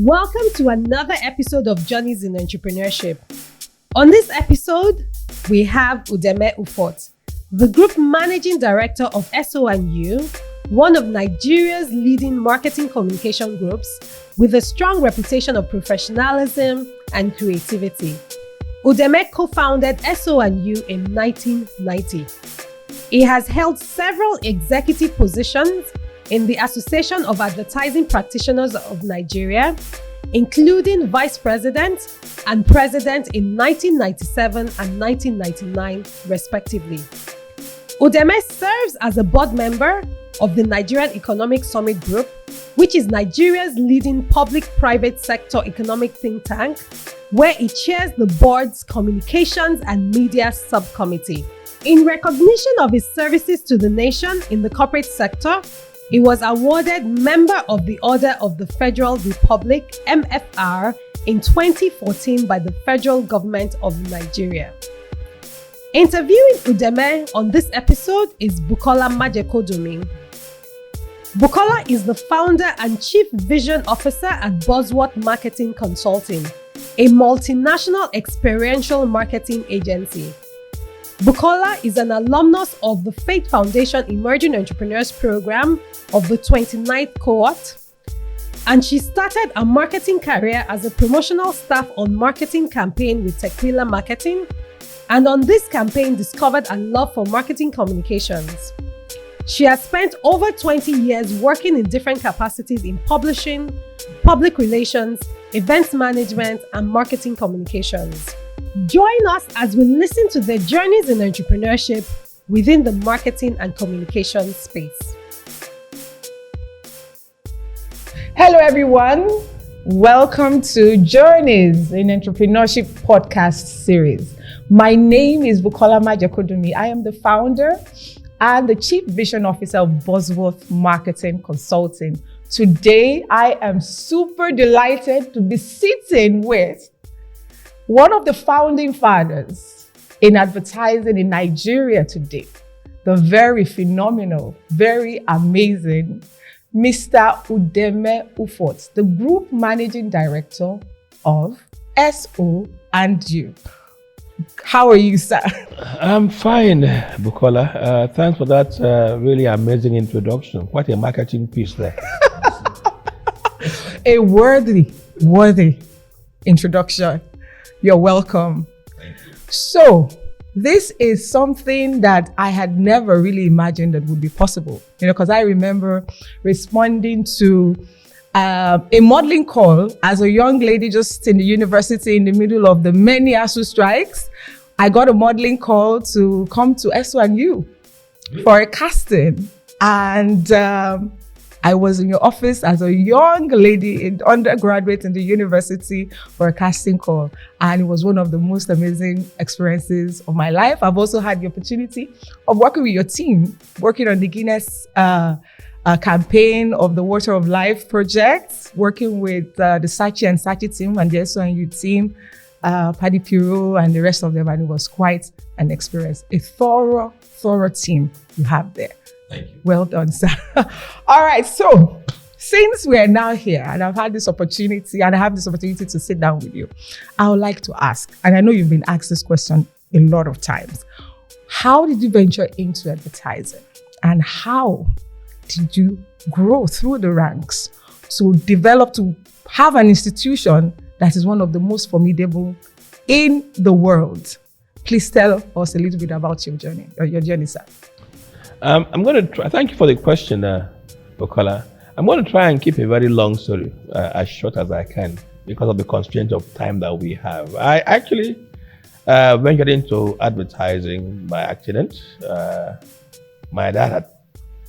Welcome to another episode of Journeys in Entrepreneurship. On this episode, we have Udeme Ufot, the Group Managing Director of SO&U, one of Nigeria's leading marketing communication groups with a strong reputation of professionalism and creativity. Udeme co-founded SO&U in 1990. He has held several executive positions in the Association of Advertising Practitioners of Nigeria, including Vice President and President in 1997 and 1999, respectively. Udeme serves as a board member of the Nigerian Economic Summit Group, which is Nigeria's leading public-private sector economic think tank, where he chairs the board's Communications and Media Subcommittee. In recognition of his services to the nation in the corporate sector, he was awarded Member of the Order of the Federal Republic (MFR) in 2014 by the federal government of Nigeria. Interviewing Udeme on this episode is Bukola Majekodunmi. Bukola is the founder and chief vision officer at Bosworth Marketing Consulting, a multinational experiential marketing agency. Bukola is an alumnus of the Faith Foundation Emerging Entrepreneurs Program of the 29th cohort, and she started a marketing career as a promotional staff on marketing campaign with Tequila Marketing, and on this campaign discovered a love for marketing communications. She has spent over 20 years working in different capacities in publishing, public relations, events management, and marketing communications. Join us as we listen to their journeys in entrepreneurship within the marketing and communication space. Hello, everyone. Welcome to Journeys in Entrepreneurship podcast series. My name is Bukola Majekodunmi. I am the founder and the Chief Vision Officer of Bosworth Marketing Consulting. Today, I am super delighted to be sitting with one of the founding fathers in advertising in Nigeria today, the very phenomenal, very amazing Mr. Udeme Ufot, the Group Managing Director of SO&U. How are you, sir? I'm fine, Bukola. Thanks for that really amazing introduction. Quite a marketing piece there. A worthy introduction. You're welcome. So, this is something that I had never really imagined that would be possible. Because I remember responding to a modeling call as a young lady just in the university in the middle of the many ASU strikes. I got a modeling call to come to SO&U for a casting. And I was in your office as a young lady, in undergraduate in the university for a casting call. And it was one of the most amazing experiences of my life. I've also had the opportunity of working with your team, working on the Guinness campaign of the Water of Life project, working with the Sachi and Sachi team and the SO&U team, Paddy Piro and the rest of them. And it was quite an experience. A thorough team you have there. Thank you. Well done, sir. All right, so since we are now here and I've had this opportunity and I have this opportunity to sit down with you, I would like to ask, and I know you've been asked this question a lot of times, how did you venture into advertising and how did you grow through the ranks to develop to have an institution that is one of the most formidable in the world? Please tell us a little bit about your journey, sir. I'm going to try. Thank you for the question, Bukola. I'm going to try and keep a very long story as short as I can because of the constraint of time that we have. I actually ventured into advertising by accident. My dad at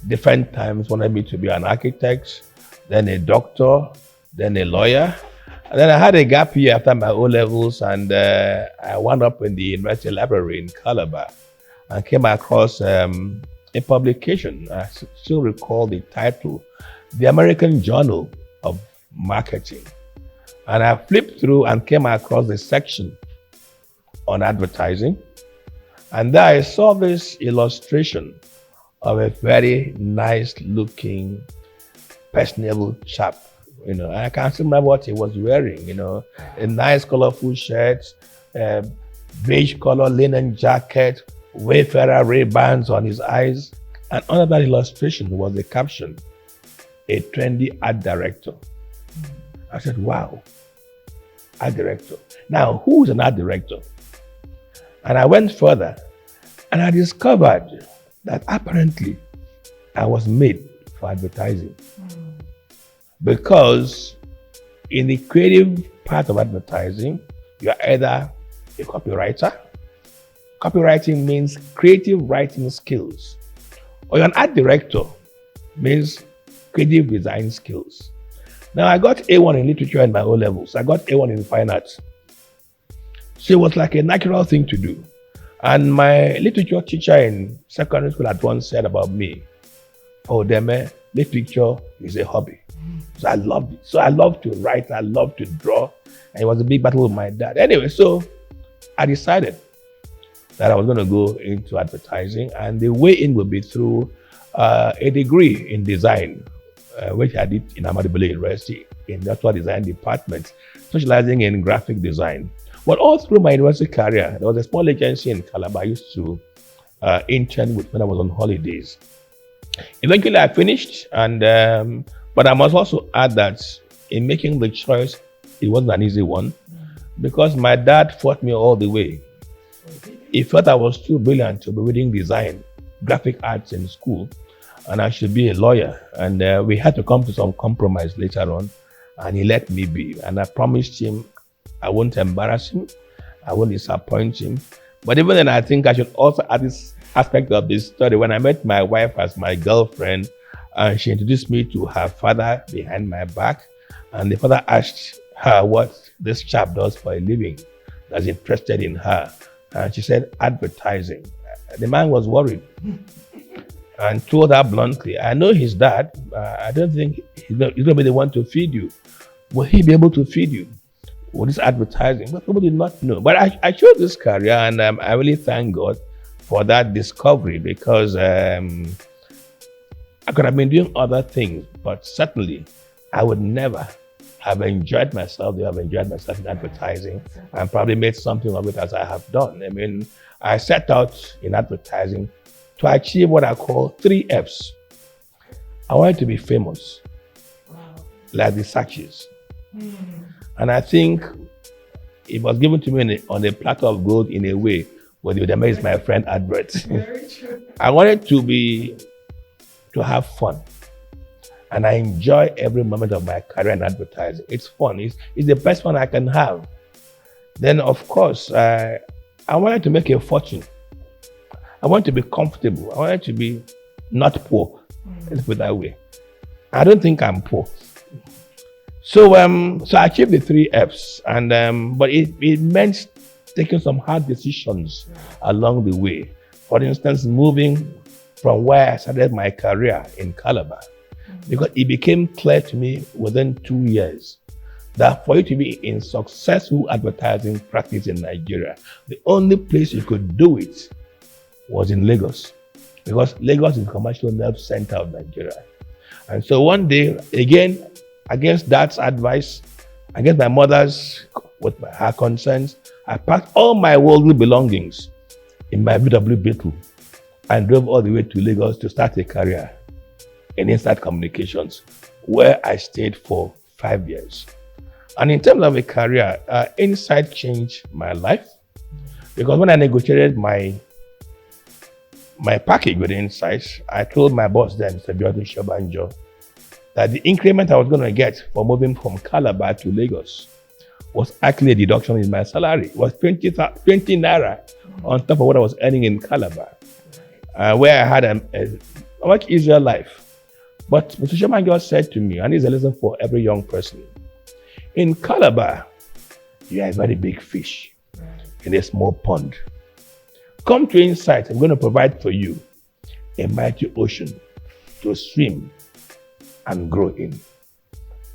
different times wanted me to be an architect, then a doctor, then a lawyer. And then I had a gap year after my O-levels and I wound up in the university library in Calabar and came across a publication. I still recall the title, The American Journal of Marketing. And I flipped through and came across the section on advertising. And there I saw this illustration of a very nice looking, personable chap I can't remember what he was wearing, a nice colorful shirt, beige color linen jacket, Wayfarer Ray-Bans on his eyes. And under that illustration was the caption, a trendy art director. I said, wow, art director. Now, who is an art director? And I went further and I discovered that apparently I was made for advertising. Because in the creative part of advertising, you're either a copywriter. Copywriting means creative writing skills. Or you're an art director, means creative design skills. Now, I got A1 in literature in my O levels. I got A1 in fine arts. So it was like a natural thing to do. And my literature teacher in secondary school had once said about me, for Udeme, literature is a hobby. So I loved it. So I loved to write, I loved to draw. And it was a big battle with my dad. Anyway, so I decided that I was going to go into advertising, and the way in would be through a degree in design, which I did in Ahmadu Bello University, Industrial Design Department, specializing in graphic design. But all through my university career, there was a small agency in Calabar I used to intern with when I was on holidays. Eventually, I finished, and but I must also add that in making the choice, it wasn't an easy one, because my dad fought me all the way. He felt I was too brilliant to be reading design, graphic arts in school, and I should be a lawyer. And we had to come to some compromise later on, and he let me be. And I promised him I won't embarrass him, I won't disappoint him. But even then, I think I should also add this aspect of this story. When I met my wife as my girlfriend, she introduced me to her father behind my back, and the father asked her what this chap does for a living that's interested in her. And she said, advertising. The man was worried and told her bluntly, I know his dad. I don't think he's going to be the one to feed you. Will he be able to feed you? What is advertising? But people did not know. But I chose this career, and I really thank God for that discovery, because I could have been doing other things, but certainly I would never have enjoyed myself in advertising, and probably made something of it as I have done. I mean, I set out in advertising to achieve what I call 3 Fs. I wanted to be famous, like the Sachs. And I think it was given to me on a platter of gold in a way, where the Udeme is my friend advert. Very true. I wanted to have fun. And I enjoy every moment of my career in advertising. It's fun. It's the best fun I can have. Then, of course, I wanted to make a fortune. I wanted to be comfortable. I wanted to be not poor. Let's put it that way. I don't think I'm poor. So I achieved the 3 Fs, and but it meant taking some hard decisions along the way. For instance, moving from where I started my career in Calabar, because it became clear to me within 2 years that for you to be in successful advertising practice in Nigeria, the only place you could do it was in Lagos, because Lagos is the commercial nerve center of Nigeria. And so one day, again, against Dad's advice, against my mother's, with her concerns, I packed all my worldly belongings in my VW Beetle and drove all the way to Lagos to start a career in inside communications, where I stayed for 5 years. And in terms of a career, Insight changed my life, because when I negotiated my package with Insight, I told my boss then, Mr. Biodun Shobanjo, that the increment I was going to get for moving from Calabar to Lagos was actually a deduction in my salary. It was 20 naira on top of what I was earning in Calabar, where I had a much easier life. But Mr. Shobanjo said to me, and it's a lesson for every young person, in Calabar, you are a very big fish in a small pond. Come to Insight, I'm going to provide for you a mighty ocean to swim and grow in.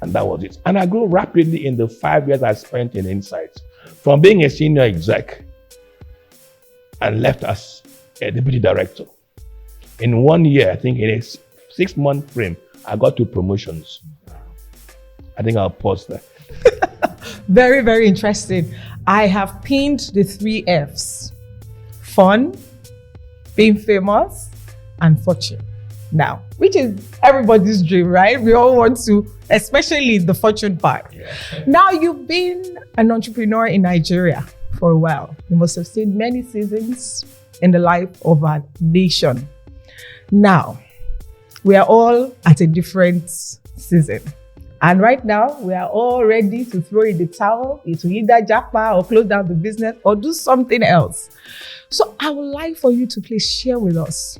And that was it. And I grew rapidly in the 5 years I spent in Insight, from being a senior exec and left as a deputy director. In 1 year, I think in a 6-month frame, I got 2 promotions. I think I'll pause there. Very, very interesting. I have pinned the 3 Fs: fun, being famous, and fortune. Now, which is everybody's dream, right? We all want to, especially the fortune part. Yeah. Now, you've been an entrepreneur in Nigeria for a while. You must have seen many seasons in the life of a nation. Now, we are all at a different season. And right now, we are all ready to throw in the towel, to either japa or close down the business or do something else. So I would like for you to please share with us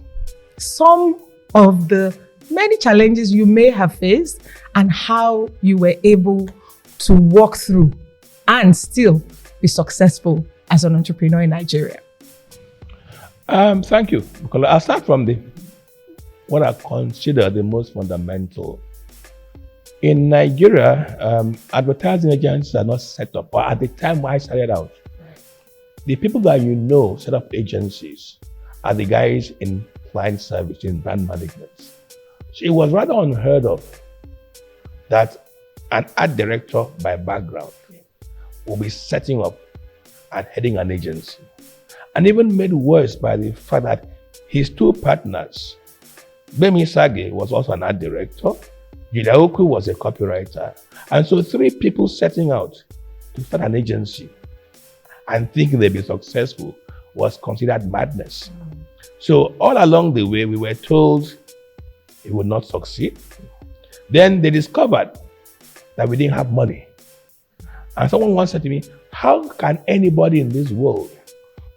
some of the many challenges you may have faced and how you were able to walk through and still be successful as an entrepreneur in Nigeria. Thank you, Bukola. I'll start from what I consider the most fundamental. In Nigeria, advertising agencies are not set up. But at the time when I started out, the people that you know set up agencies are the guys in client service, in brand management. So it was rather unheard of that an art director by background will be setting up and heading an agency. And even made worse by the fact that his 2 partners, Bemi Sage was also an art director, Jidaoku was a copywriter. And so 3 people setting out to start an agency and thinking they'd be successful was considered madness. So all along the way, we were told it would not succeed. Then they discovered that we didn't have money. And someone once said to me, how can anybody in this world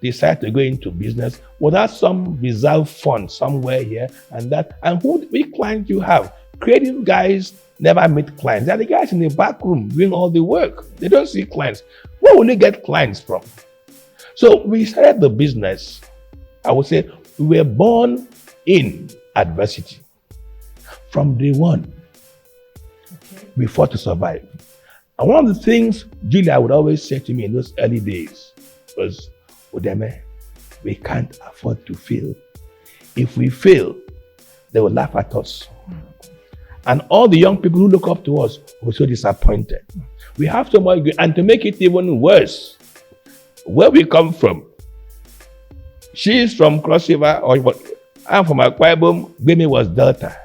decide to go into business without some reserve fund somewhere here and that? And which clients you have? Creative guys never meet clients. They're the guys in the back room doing all the work. They don't see clients. Where will you get clients from? So we started the business. I would say we were born in adversity. From day one, we fought to survive. And one of the things Julia would always say to me in those early days was, Udeme, we can't afford to fail. If we fail, they will laugh at us. And all the young people who look up to us were so disappointed. We have so much, and to make it even worse, where we come from, she is from Cross River, I'm from Akwa Ibom, Bemi was Delta.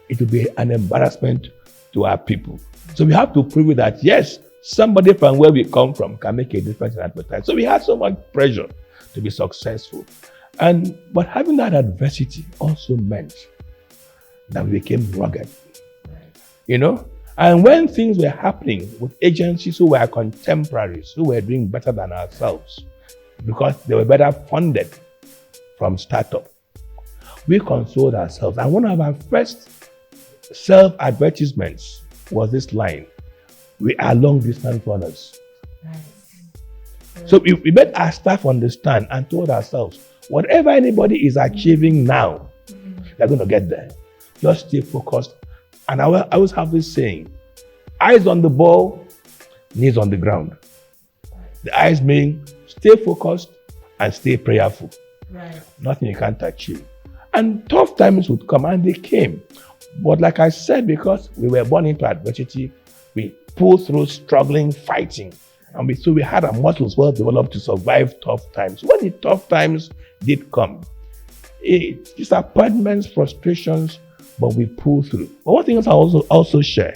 It will be an embarrassment to our people. So we have to prove that, yes, somebody from where we come from can make a difference in advertising. So we had so much pressure to be successful. But having that adversity also meant that we became rugged, you know? And when things were happening with agencies who were contemporaries, who were doing better than ourselves, because they were better funded from startup, we consoled ourselves. And one of our first self-advertisements was this line: we are long-distance runners. Nice. So we made our staff understand and told ourselves, whatever anybody is achieving now, they're going to get there. Just stay focused. And I always have this saying, eyes on the ball, knees on the ground. The eyes mean stay focused and stay prayerful. Right. Nothing you can't achieve. And tough times would come, and they came. But like I said, because we were born into adversity, we pulled through, struggling, fighting. And so we had our muscles well developed to survive tough times. When the tough times did come, disappointments, frustrations, but we pulled through. But one thing else I also share,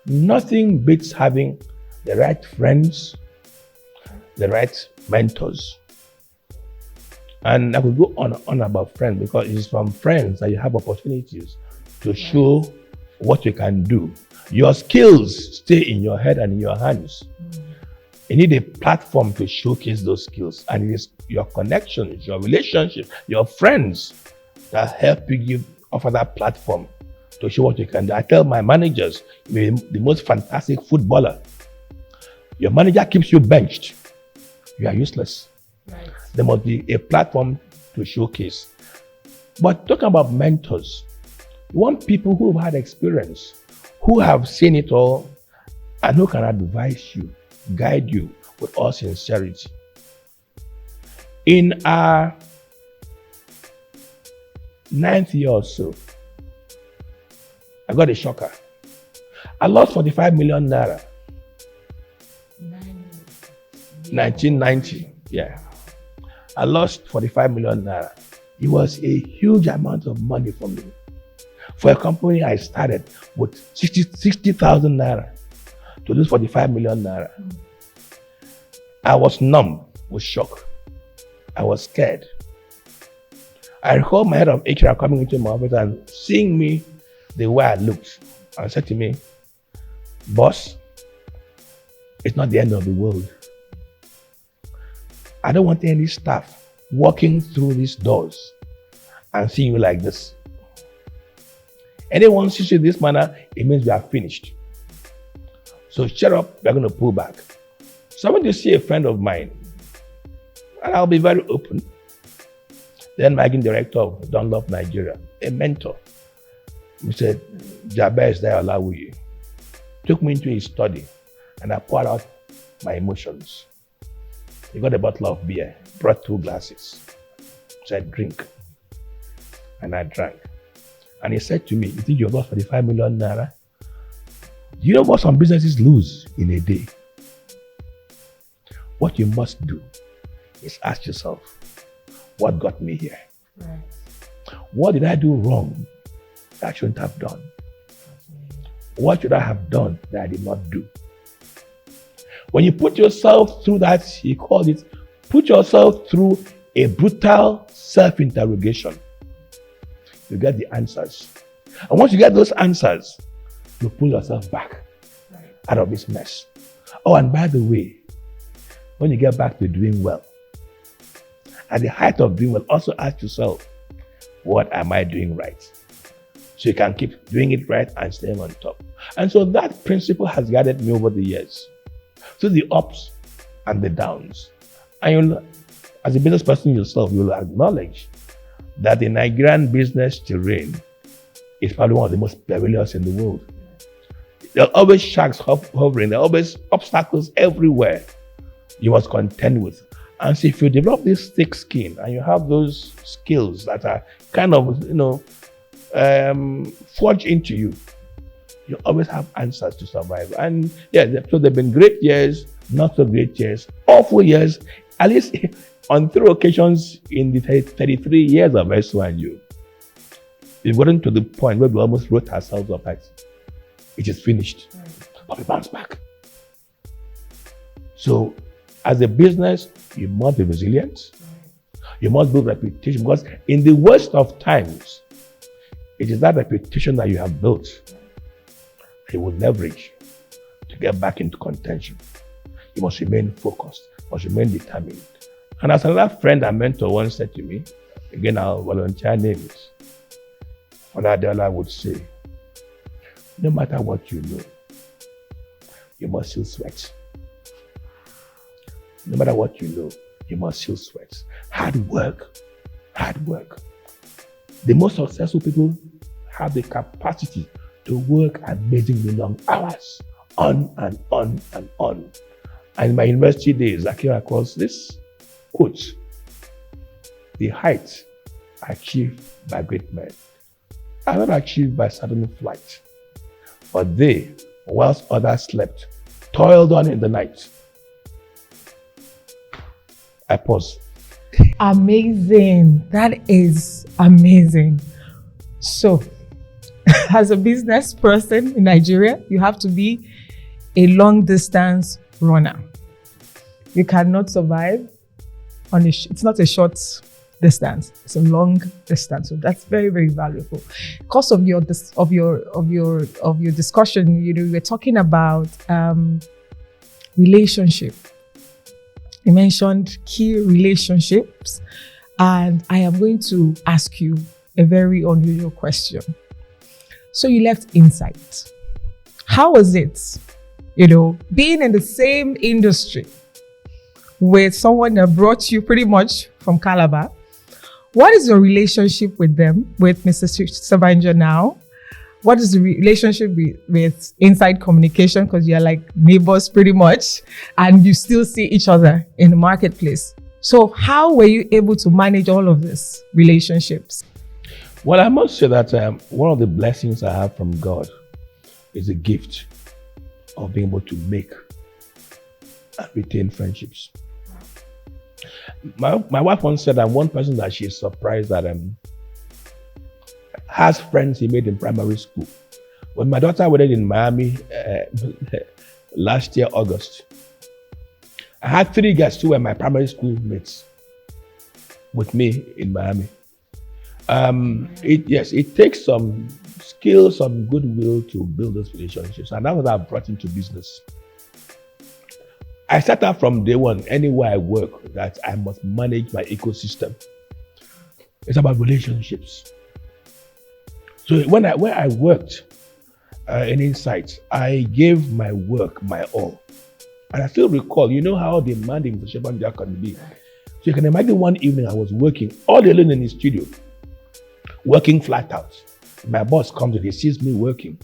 nothing beats having the right friends, the right mentors. And I could go on about friends, because it's from friends that you have opportunities to show what you can do. Your skills stay in your head and in your hands. You need a platform to showcase those skills. And it is your connections, your relationships, your friends that help you offer that platform to show what you can do. I tell my managers, you're the most fantastic footballer. Your manager keeps you benched, you are useless. Right. There must be a platform to showcase. But talking about mentors, you want people who have had experience, who have seen it all, and who can advise you, guide you with all sincerity. In our 9th year or so, I got a shocker. I lost 45 million naira. 1990, yeah. I lost 45 million naira. It was a huge amount of money for me. For a company I started with 60,000 naira to lose 45 million naira. I was numb with shock. I was scared. I recall my head of HR coming into my office and seeing me the way I looked and said to me, "Boss, it's not the end of the world. I don't want any staff walking through these doors and seeing you like this. Anyone sees you in this manner, it means we are finished. So shut up, we're going to pull back." So I went to see a friend of mine, and I'll be very open. Then managing director of Dunlop Nigeria, a mentor. He said, "Jabez Dayolawuyi," took me into his study, and I poured out my emotions. He got a bottle of beer, brought 2 glasses, said, "Drink." And I drank. And he said to me, "You think you've lost 45 million naira? Do you know what some businesses lose in a day? What you must do is ask yourself, what got me here? Right. What did I do wrong that I shouldn't have done? What should I have done that I did not do?" When you put yourself through that, he called it, put yourself through a brutal self-interrogation, you get the answers. And once you get those answers, you pull yourself back out of this mess. Oh, and by the way, when you get back to doing well, at the height of doing well, also ask yourself, what am I doing right? So you can keep doing it right and staying on top. And so that principle has guided me over the years, through the ups and the downs. And you'll, as a business person yourself, you'll acknowledge that the Nigerian business terrain is probably one of the most perilous in the world. There are always sharks hovering, there are always obstacles everywhere you must contend with. And so if you develop this thick skin and you have those skills that are kind of, forged into you, you always have answers to survive. And yeah, so there have been great years, not so great years, awful years, at least on 3 occasions in the 33 years of SO&U. We've gotten to the point where we almost wrote ourselves up as it is finished, but we bounce back. So as a business, you must be resilient. You must build reputation, because in the worst of times, it is that reputation that you have built that you will leverage to get back into contention. You must remain focused, must remain determined. And as another friend and mentor once said to me, again, I'll volunteer names, Father Adela would say, no matter what you know, you must still sweat. No matter what you know, you must still sweat. Hard work. The most successful people have the capacity to work amazingly long hours, on and on and on. And in my university days, I came across this quote: the heights achieved by great men are not achieved by sudden flight, but they, whilst others slept, toiled on in the night. I pause. Amazing. That is amazing. So, as a business person in Nigeria, you have to be a long distance runner. You cannot survive on it's not a short distance, it's a long distance. So that's very, very valuable. Because of your discussion, you were talking about relationship. You mentioned key relationships, and I am going to ask you a very unusual question. So you left Insight. How was it, being in the same industry with someone that brought you pretty much from Calabar? What is your relationship with them, with Mr. Savanja now? What is the relationship with Inside Communication? Because you're like neighbors pretty much, and you still see each other in the marketplace. So how were you able to manage all of these relationships? Well, I must say that one of the blessings I have from God is the gift of being able to make and retain friendships. My wife once said that one person that she is surprised that has friends he made in primary school. When my daughter wedded in Miami last year, August, I had 3 guests who were my primary school mates with me in Miami. It takes some skill, some goodwill to build those relationships, and that's what I've brought into business. I started from day one, anywhere I work, that I must manage my ecosystem. It's about relationships. So where I worked in Insight, I gave my work my all. And I still recall, you know how demanding the Shepherd Jack can be. So you can imagine one evening I was working all alone in the studio, working flat out. My boss comes and he sees me working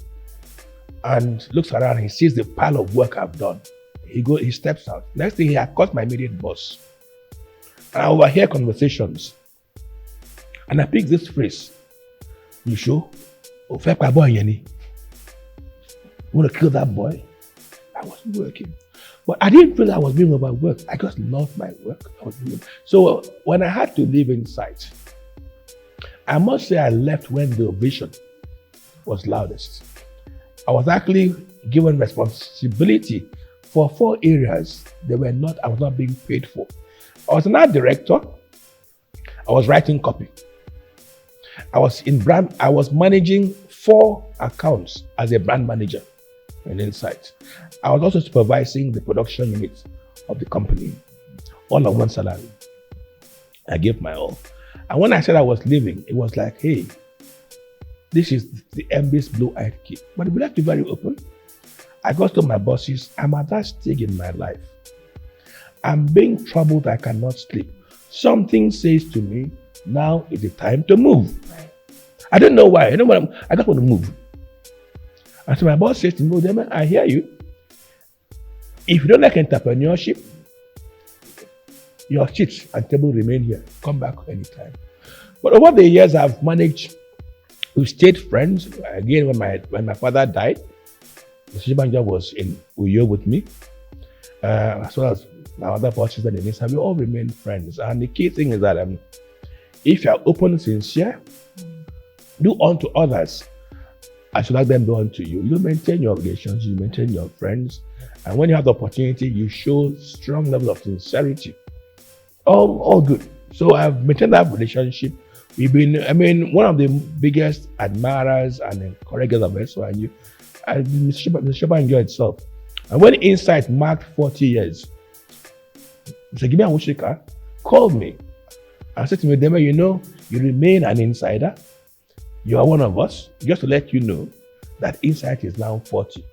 and looks around, he sees the pile of work I've done. He steps out. Next thing, he had caught my immediate boss. And I overhear conversations. And I pick this phrase. You sure? Oh, frpa boy, Yenny. You want to kill that boy? I wasn't working. But I didn't feel I was being overworked. I just loved my work. So when I had to leave Insight, I must say I left when the vision was loudest. I was actually given responsibility for 4 areas I was not being paid for. I was an art director. I was writing copy. I was managing 4 accounts as a brand manager in Insight. I was also supervising the production unit of the company, all on one salary. I gave my all. And when I said I was leaving, it was like, hey, this is the MB's blue-eyed kid. But if we like to be very open, I got to my bosses, I'm at that stage in my life. I'm being troubled, I cannot sleep. Something says to me, now is the time to move. Right. I don't know why, I just want to move. And so my boss says to me, Udeme, I hear you. If you don't like entrepreneurship, your seats and table remain here. Come back anytime. But over the years, I've managed, we stayed friends. Again, when my father died, Mr. Shibanja was in Uyo with me, as well as my other bosses and Denise. We all remained friends. And the key thing is that if you're open, sincere, do unto others as you like them do unto you. You maintain your relations, you maintain your friends. And when you have the opportunity, you show strong level of sincerity. All good. So I've maintained that relationship. We've been, one of the biggest admirers and encouragers of SO&U. Mr. Shibanja itself. And when Insight marked 40 years, Mr. Gimi Awushika called me and said to me, Udeme, you remain an insider. You are one of us. Just to let you know that Insight is now 40.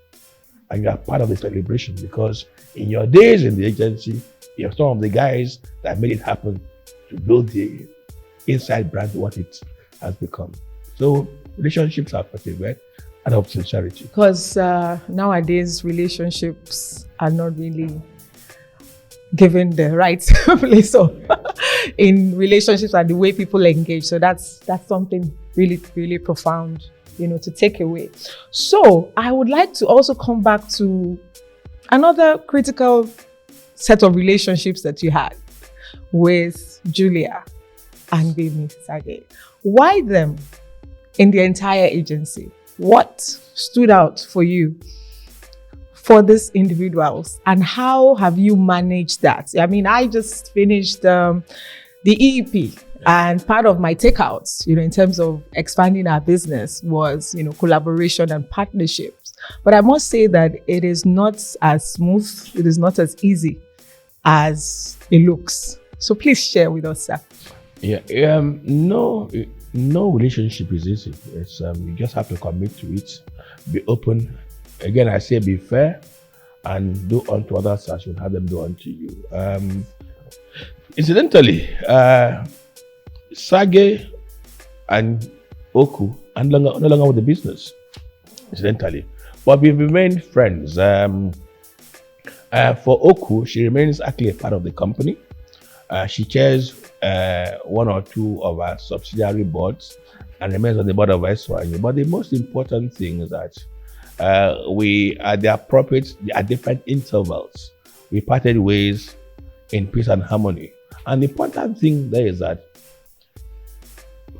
And you are part of the celebration because in your days in the agency, you're some of the guys that made it happen to build the Insight brand what it has become. So relationships are persevered. And of sincerity. Because nowadays relationships are not really given the right place in relationships and the way people engage. So that's something really, really profound, to take away. So I would like to also come back to another critical set of relationships that you had with Julia and Baby Sage. Why them in the entire agency? What stood out for you for these individuals and how have you managed that? I mean, I just finished the EEP and part of my takeouts, in terms of expanding our business was, collaboration and partnerships. But I must say that it is not as smooth, it is not as easy as it looks. So please share with us, sir. Yeah, no relationship is easy. It's you just have to commit to it, be open. Again, I say be fair and do unto others as you have them do unto you. Incidentally, Sage and Oku are no longer with the business, incidentally. But we've remained friends. For Oku, she remains actually a part of the company. She chairs 1 or 2 of our subsidiary boards. and remains on the board of SO&U. But the most important thing is that we, at different intervals, we parted ways in peace and harmony. And the important thing there is that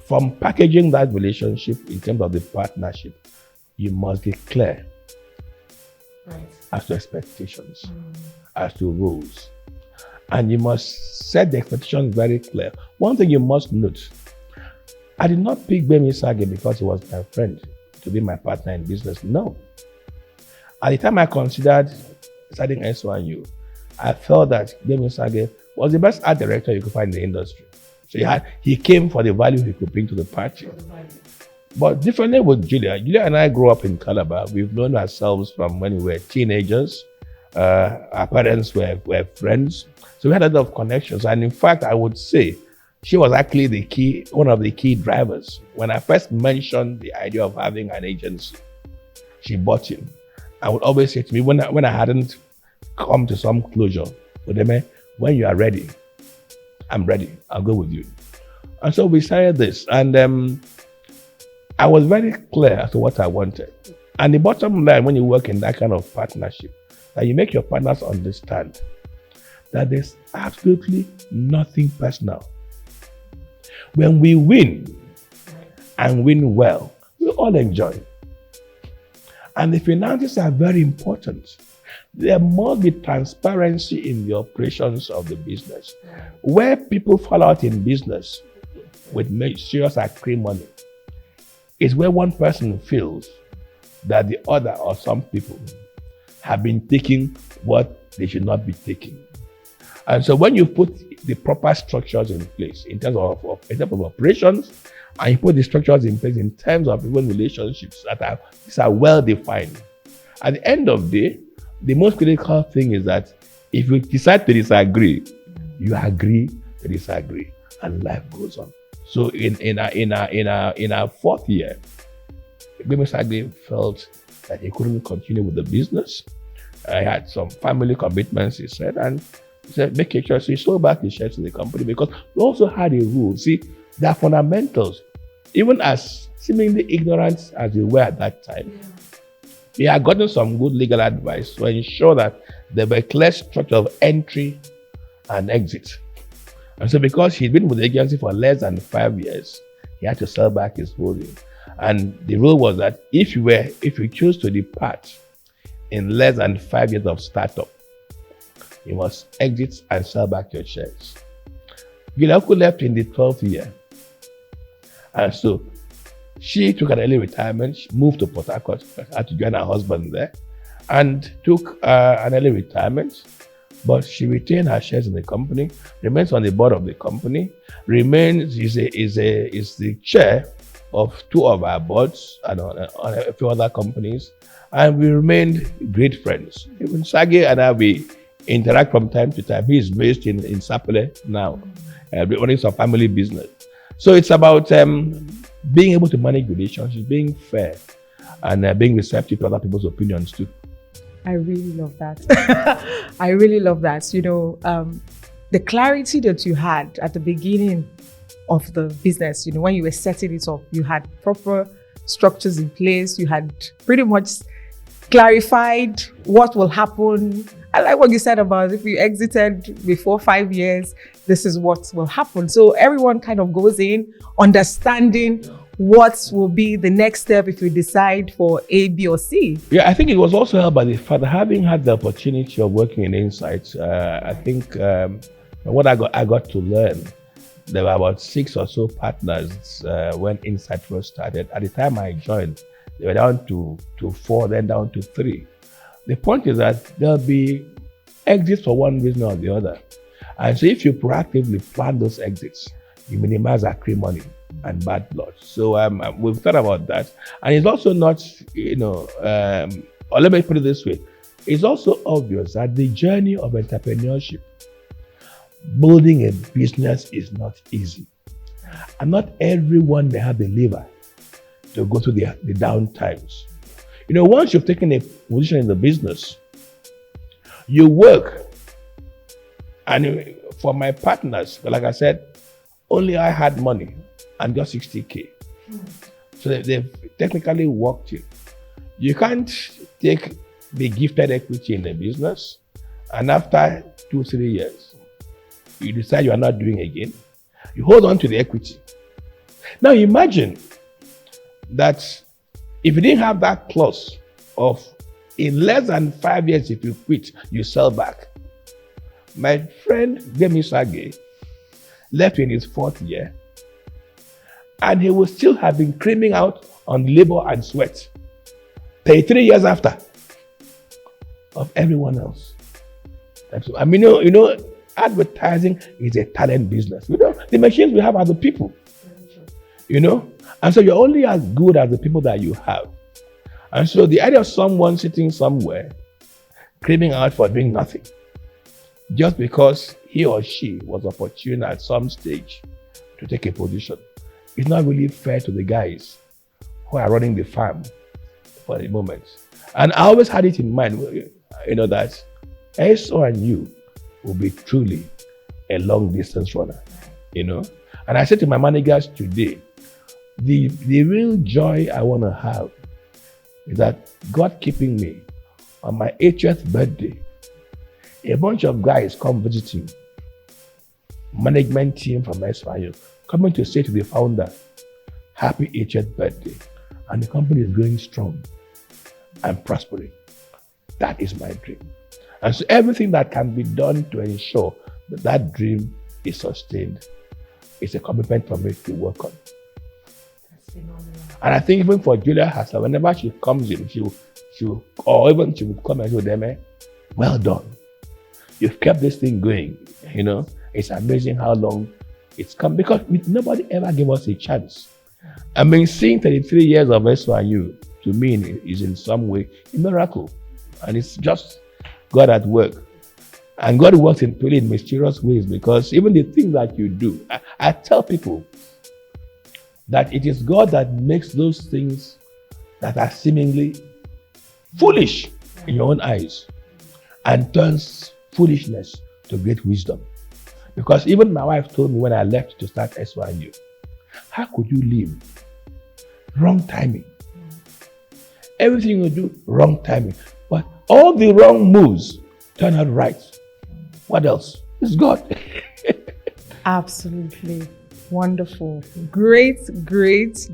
from packaging that relationship in terms of the partnership, you must be clear as to expectations, as to rules. And you must set the expectations very clear. One thing you must note, I did not pick Bemi Sage because he was my friend to be my partner in business. No. At the time I considered starting SO&U, I felt that Udeme Sage was the best art director you could find in the industry. So he came for the value he could bring to the party. But differently with Julia. Julia and I grew up in Calabar. We've known ourselves from when we were teenagers. Our parents were friends. So we had a lot of connections. And in fact, I would say she was actually one of the key drivers. When I first mentioned the idea of having an agency, she bought in. I would always say to me, when I hadn't come to some closure, Udeme, when you are ready, I'm ready. I'll go with you. And so we started this. And I was very clear as to what I wanted. And the bottom line, when you work in that kind of partnership, that you make your partners understand that there's absolutely nothing personal. When we win and win well, we all enjoy. And the finances are very important. There must be transparency in the operations of the business. Where people fall out in business with serious acrimony is where one person feels that the other or some people have been taking what they should not be taking. And so when you put the proper structures in place in terms of operations, and you put the structures in place in terms of even relationships these are well defined. At the end of the day, the most critical thing is that if you decide to disagree, you agree to disagree, and life goes on. So in our fourth year, Udeme Sage felt that he couldn't continue with the business. I had some family commitments, he said, and he said, make a choice. So he sold back his shares to the company because we also had a rule. See, there are fundamentals. Even as seemingly ignorant as we were at that time, we had gotten some good legal advice to ensure that there were clear structure of entry and exit. And so because he'd been with the agency for less than 5 years, he had to sell back his holding. And the rule was that if you choose to depart in less than 5 years of startup, you must exit and sell back your shares. Gilaku left in the 12th year. And so she took an early retirement, she moved to Port Harcourt, had to join her husband there, and took an early retirement. But she retained her shares in the company, remains on the board of the company, is the chair of 2 of our boards and on a few other companies, and we remained great friends. Even Sage and I, we interact from time to time. He is based in Sapele now, running some family business. So it's about being able to manage relationships, being fair, and being receptive to other people's opinions too. I really love that. I really love that. You know, the clarity that you had at the beginning of the business, you know, when you were setting it up, you had proper structures in place. You had pretty much clarified what will happen. I like what you said about if you exited before 5 years, this is what will happen. So everyone kind of goes in understanding what will be the next step if we decide for A, B, or C. Yeah, I think it was also helped by the fact that having had the opportunity of working in Insights, I think what I got to learn, there were about 6 or so partners when Insight first started. At the time I joined, they were down to 4, then down to 3. The point is that there'll be exits for one reason or the other. And so if you proactively plan those exits, you minimize acrimony and bad blood. So we've thought about that. And it's also not, or let me put it this way, it's also obvious that the journey of entrepreneurship, building a business is not easy. And not everyone may have the lever to go through the down times. You know, once you've taken a position in the business, you work. And for my partners, like I said, only I had money and just 60K. So they've technically worked it. You can't take the gifted equity in the business and after 2-3 years, you decide you are not doing again. You hold on to the equity. Now imagine that if you didn't have that clause of in less than 5 years, if you quit, you sell back. My friend Demi Sage left in his 4th year, and he would still have been screaming out on labor and sweat 33 years after of everyone else. I mean, you know, advertising is a talent business. You know, the machines we have are the people. You know, and so you're only as good as the people that you have. And so the idea of someone sitting somewhere screaming out for doing nothing just because he or she was opportune at some stage to take a position is not really fair to the guys who are running the farm for the moment. And I always had it in mind, you know, that SO&U will be truly a long distance runner, you know. And I said to my managers today, the real joy I want to have is that God keeping me on my 80th birthday, a bunch of guys come visiting, management team from SO&U, coming to say to the founder, happy 80th birthday. And the company is going strong and prospering. That is my dream. And so everything that can be done to ensure that that dream is sustained is a commitment for me to work on. And I think even for Julia herself, whenever she comes in, she will come and say, Udeme, well done. You've kept this thing going. You know, it's amazing how long it's come because nobody ever gave us a chance. I mean, seeing 33 years of SO&U to me is in some way a miracle. And it's just God at work. And God works in really mysterious ways because even the things that you do, I tell people that it is God that makes those things that are seemingly foolish in your own eyes and turns foolishness to great wisdom. Because even my wife told me when I left to start SO&U, how could you live? Wrong timing. Everything you do, wrong timing. But all the wrong moves turn out right. What else? It's God. Absolutely. Wonderful. Great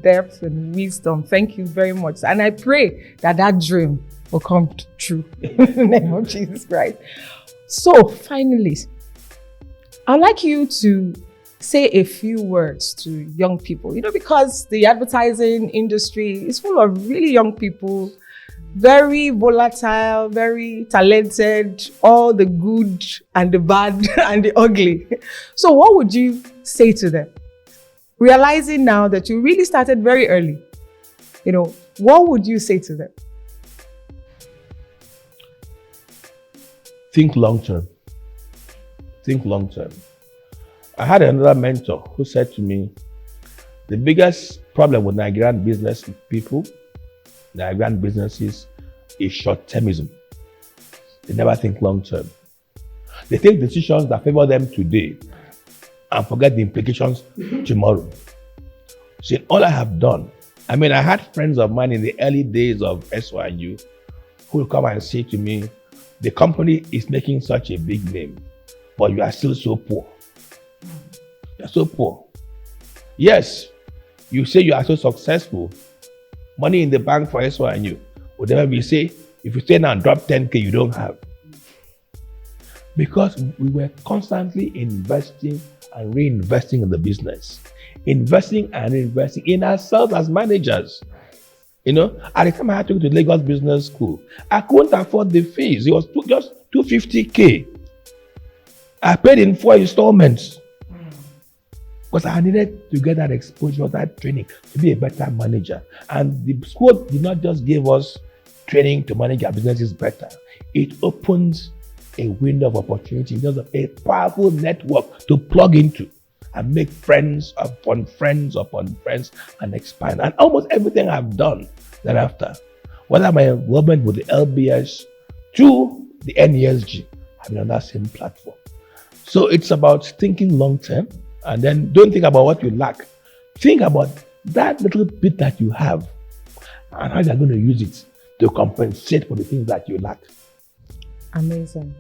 depth and wisdom. Thank you very much. And I pray that that dream will come true in the name of Jesus Christ. So finally, I'd like you to say a few words to young people, you know, because the advertising industry is full of really young people, very volatile, very talented, all the good and the bad and the ugly. So what would you say to them? Realizing now that you really started very early, you know, what would you say to them? Think long term. Think long term. I had another mentor who said to me, the biggest problem with Nigerian business people, Nigerian businesses, is short-termism. They never think long term. They take decisions that favor them today and forget the implications tomorrow. See, all I have done, I mean, I had friends of mine in the early days of SO&U who will come and say to me, the company is making such a big name, but you are still so poor. You're so poor. Yes, you say you are so successful. Money in the bank for SO&U. Whatever we say, if you say now drop 10K, you don't have. Because we were constantly investing and reinvesting in the business. Investing and reinvesting in ourselves as managers. You know, at the time I had to go to Lagos Business School, I couldn't afford the fees. It was just 250K. I paid in 4 installments. Because I needed to get that exposure, that training to be a better manager. And the school did not just give us training to manage our businesses better. It opens a window of opportunity in terms of a powerful network to plug into and make friends upon friends upon friends and expand. And almost everything I've done thereafter, whether my involvement with the LBS to the NESG, have been on that same platform. So it's about thinking long term. And then don't think about what you lack. Think about that little bit that you have and how you're going to use it to compensate for the things that you lack. Amazing.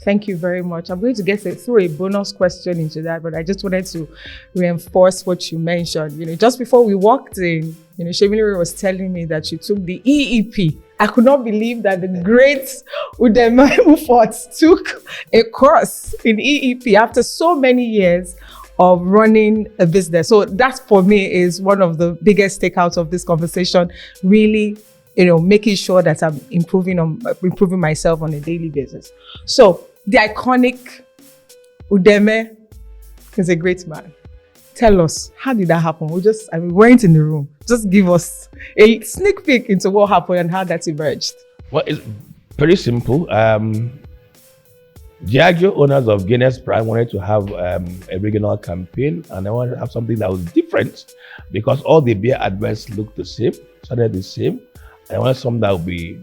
Thank you very much. I'm going to throw a bonus question into that, but I just wanted to reinforce what you mentioned. Just before we walked in, Shemilore was telling me that you took the EEP. I could not believe that the great Udeme Ufot took a course in EEP after so many years of running a business. So that for me is one of the biggest takeouts of this conversation, really, making sure that I'm improving myself on a daily basis. So the iconic Udeme is a great man. Tell us, how did that happen? We weren't in the room. Just give us a sneak peek into what happened and how that emerged. Well, it's pretty simple. Diageo, owners of Guinness brand, wanted to have a regional campaign, and they wanted to have something that was different because all the beer adverts looked the same, sounded the same. I wanted something that would be,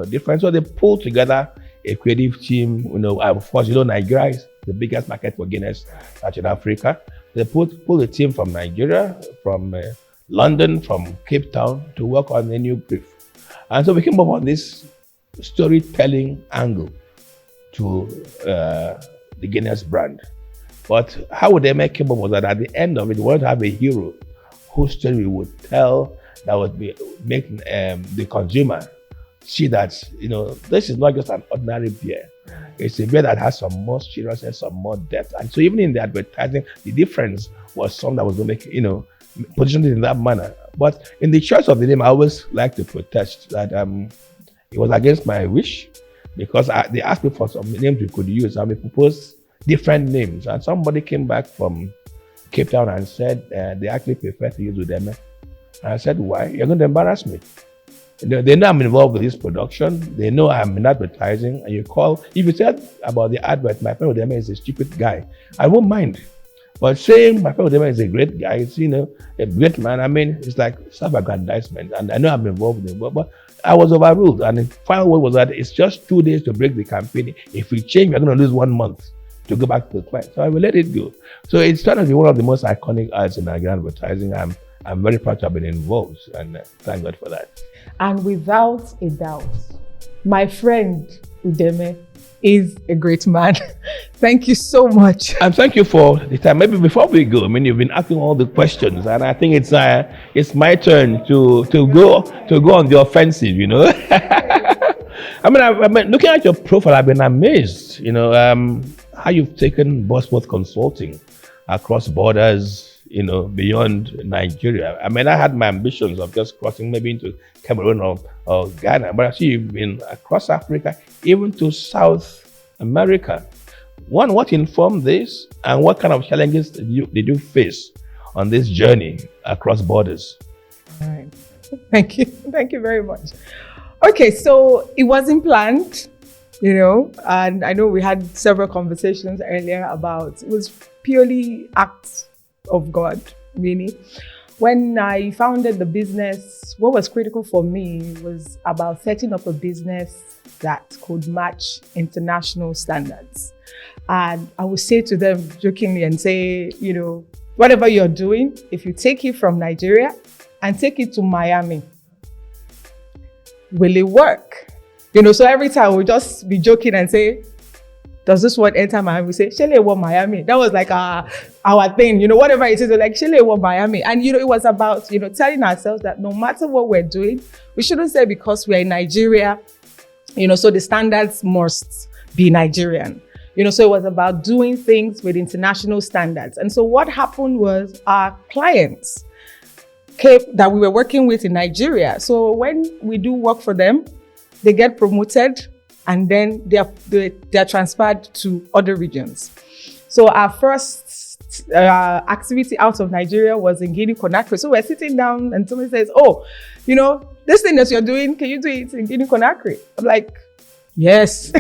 different. So they pulled together a creative team. Of course, Nigeria is the biggest market for Guinness in Africa. They pulled a team from Nigeria, from London, from Cape Town to work on a new brief. And so we came up on this storytelling angle to the Guinness brand. But how would they came up was that at the end of it, we wanted to have a hero whose story we would tell that would make the consumer see that, this is not just an ordinary beer. It's a beer that has some more seriousness, some more depth. And so even in the advertising, the difference was something that was going to make, positioned it in that manner. But in the choice of the name, I always like to protest that it was against my wish, because they asked me for some names we could use, and we proposed different names. And somebody came back from Cape Town and said they actually prefer to use Udeme. And I said, why? You're going to embarrass me. They know I'm involved with this production. They know I'm in advertising. And if you said about the advert, my friend Udeme is a stupid guy, I won't mind. But saying my friend Udeme is a great guy, it's, a great man, it's like self-aggrandizement. And I know I'm involved in it, but I was overruled. And the final word was that it's just 2 days to break the campaign. If we change, we're going to lose 1 month to go back to the client. So I will let it go. So it's trying to be one of the most iconic ads in Nigerian advertising. I'm very proud to have been involved, and thank God for that. And without a doubt, my friend Udeme is a great man. Thank you so much. And thank you for the time. Maybe before we go, you've been asking all the questions, and I think it's my turn to go on the offensive. Looking at your profile, I've been amazed. How you've taken Bosworth Consulting across borders, beyond Nigeria. I had my ambitions of just crossing maybe into Cameroon or Ghana, but I see you've been across Africa, even to South America. One, what informed this, and what kind of challenges did you face on this journey across borders? All right. Thank you. Thank you very much. Okay, so it wasn't planned, and I know we had several conversations earlier about it was purely acts of God, really. When I founded the business, what was critical for me was about setting up a business that could match international standards. And I would say to them jokingly and say, whatever you're doing, if you take it from Nigeria and take it to Miami, will it work? So every time we'll just be joking and say, does this word enter Miami? We say, Shele wa Miami. That was like our thing, whatever it is, we're like, Shele wa Miami. And, it was about, telling ourselves that no matter what we're doing, we shouldn't say because we're in Nigeria, so the standards must be Nigerian. So it was about doing things with international standards. And so what happened was our clients that we were working with in Nigeria. So when we do work for them, they get promoted, and then they're transferred to other regions. So our first activity out of Nigeria was in Guinea-Conakry. So we're sitting down and somebody says, this thing that you're doing, can you do it in Guinea-Conakry? I'm like, yes,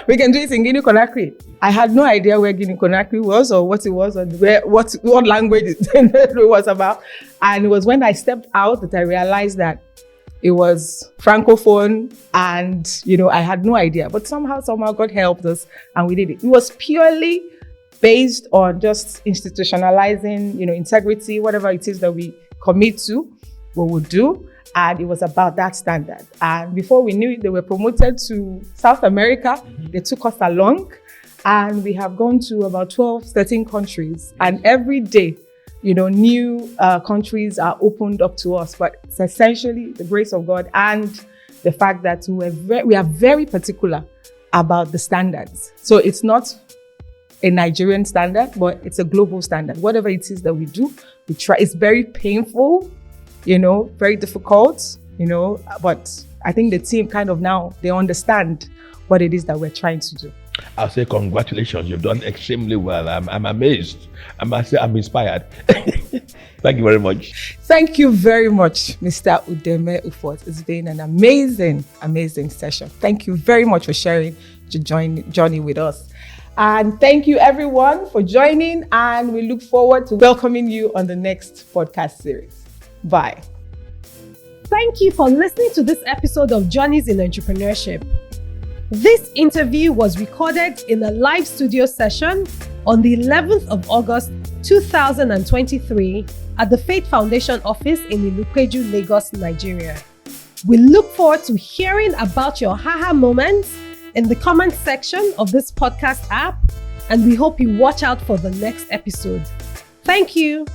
we can do it in Guinea-Conakry. I had no idea where Guinea-Conakry was or what it was or what language it was about. And it was when I stepped out that I realized that it was Francophone, and, I had no idea. But somehow God helped us, and we did it. It was purely based on just institutionalizing, integrity, whatever it is that we commit to, we would do. And it was about that standard. And before we knew it, they were promoted to South America. They took us along. And we have gone to about 12, 13 countries. And every day, new countries are opened up to us. But it's essentially the grace of God and the fact that we are very particular about the standards. So it's not a Nigerian standard, but it's a global standard. Whatever it is that we do, we try. It's very painful, very difficult, but I think the team kind of now, they understand what it is that we're trying to do. I'll say congratulations. You've done extremely well. I'm amazed. I'm inspired. Thank you very much. Thank you very much, Mr. Udeme Ufot. It's been an amazing, amazing session. Thank you very much for sharing your journey with us. And thank you everyone for joining, and we look forward to welcoming you on the next podcast series. Bye. Thank you for listening to this episode of Journeys in Entrepreneurship. This interview was recorded in a live studio session on the 11th of August 2023 at the Faith Foundation office in Ilupeju, Lagos, Nigeria. We look forward to hearing about your haha moments in the comment section of this podcast app, and we hope you watch out for the next episode. Thank you.